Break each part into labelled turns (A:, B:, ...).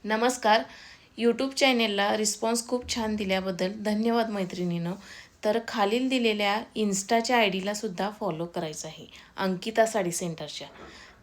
A: नमस्कार. यूट्यूब चॅनेलला रिस्पॉन्स खूप छान दिल्याबद्दल धन्यवाद मैत्रिणींनो. तर खालील दिलेल्या इन्स्टाच्या आय डीला सुद्धा फॉलो करायचं आहे, अंकिता साडी सेंटरच्या.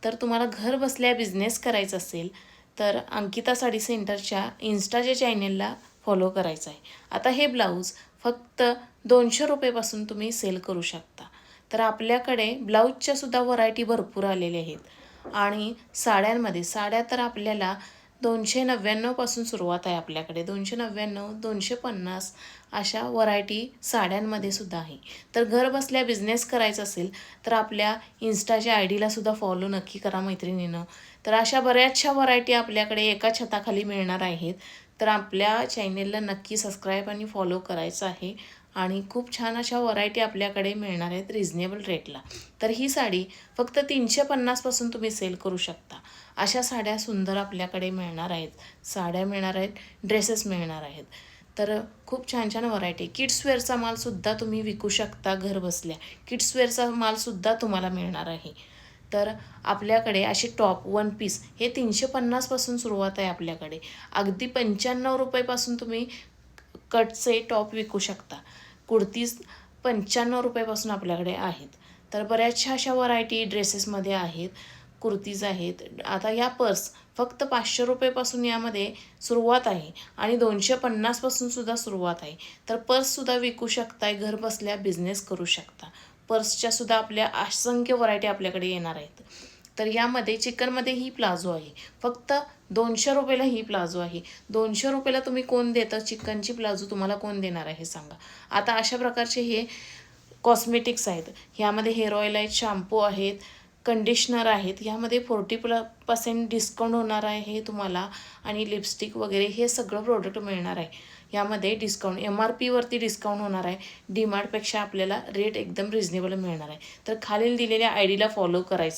A: तर तुम्हाला घर बसल्या बिझनेस करायचा असेल तर अंकिता साडी सेंटरच्या इन्स्टाच्या चॅनेलला फॉलो करायचं आहे. आता हे ब्लाऊज फक्त 200 रुपयेपासून तुम्ही सेल करू शकता. तर आपल्याकडे ब्लाऊजच्या सुद्धा व्हरायटी भरपूर आलेल्या आहेत आणि साड्या तर आपल्याला 299 पासून सुरुवात आहे आपल्याकडे. 299, 250 अशा व्हरायटी साड्यांमध्ये सुद्धा आहे. तर घर बसल्या बिझनेस करायचा असेल तर आपल्या इन्स्टाच्या आय डीला सुद्धा फॉलो नक्की करा मैत्रिणीनं. तर अशा बऱ्याचशा व्हरायटी आपल्याकडे एका छताखाली मिळणार आहेत. तर आपल्या चॅनेलला नक्की सबस्क्राईब आणि फॉलो करायचं आहे आणि खूप छान अशा व्हरायटी आपल्याकडे मिळणार आहेत रिजनेबल रेटला. तर ही साडी फक्त 350 पासून तुम्ही सेल करू शकता. अशा साड्या सुंदर आपल्याकडे मिळणार आहेत. साड्या मिळणार आहेत, ड्रेसेस मिळणार आहेत. तर खूप छान छान व्हरायटी. किड्सवेअरचा मालसुद्धा तुम्ही विकू शकता घर बसल्या. किड्सवेअरचा मालसुद्धा तुम्हाला मिळणार आहे. तर आपल्याकडे असे टॉप वन पीस हे 350 पासून सुरुवात आहे आपल्याकडे. अगदी 95 रुपयेपासून तुम्ही कटचे टॉप विकू शकता. कुर्तीज 95 रुपयापासून आपल्याकडे आहेत. तर बऱ्याचशा अशा व्हरायटी ड्रेसेसमध्ये आहेत, कुर्तीज आहेत. आता या पर्स फक्त 500 रुपयेपासून यामध्ये सुरुवात आहे आणि 250 पासून सुद्धा सुरुवात आहे. तर पर्ससुद्धा विकू शकताय, घर बसल्या बिझनेस करू शकता. पर्सच्या सुद्धा आपल्या असंख्य व्हरायटी आपल्याकडे येणार आहेत. तर यामध्ये चिकनमध्ये ही प्लाझो आहे. फक्त 200 रुपयाला ही प्लाझो आहे. 200 रुपयाला तुम्ही कोण देतं? चिकनची प्लाझो तुम्हाला कोण देणार आहे सांगा. आता अशा प्रकारचे हे कॉस्मेटिक्स आहेत. ह्यामध्ये हेअर ऑइल आहेत, शॅम्पू आहेत, कंडिशनर आहेत. ह्यामध्ये 40% डिस्काउंट होणार आहे तुम्हाला आणि लिपस्टिक वगैरे हे सगळं प्रोडक्ट मिळणार आहे. यामध्ये डिस्काउंट MRPवरती डिस्काउंट होणार आहे. डीमार्टपेक्षा आपल्याला रेट एकदम रिजनेबल मिळणार आहे. तर खालील दिलेल्या आय डीला फॉलो करायचा.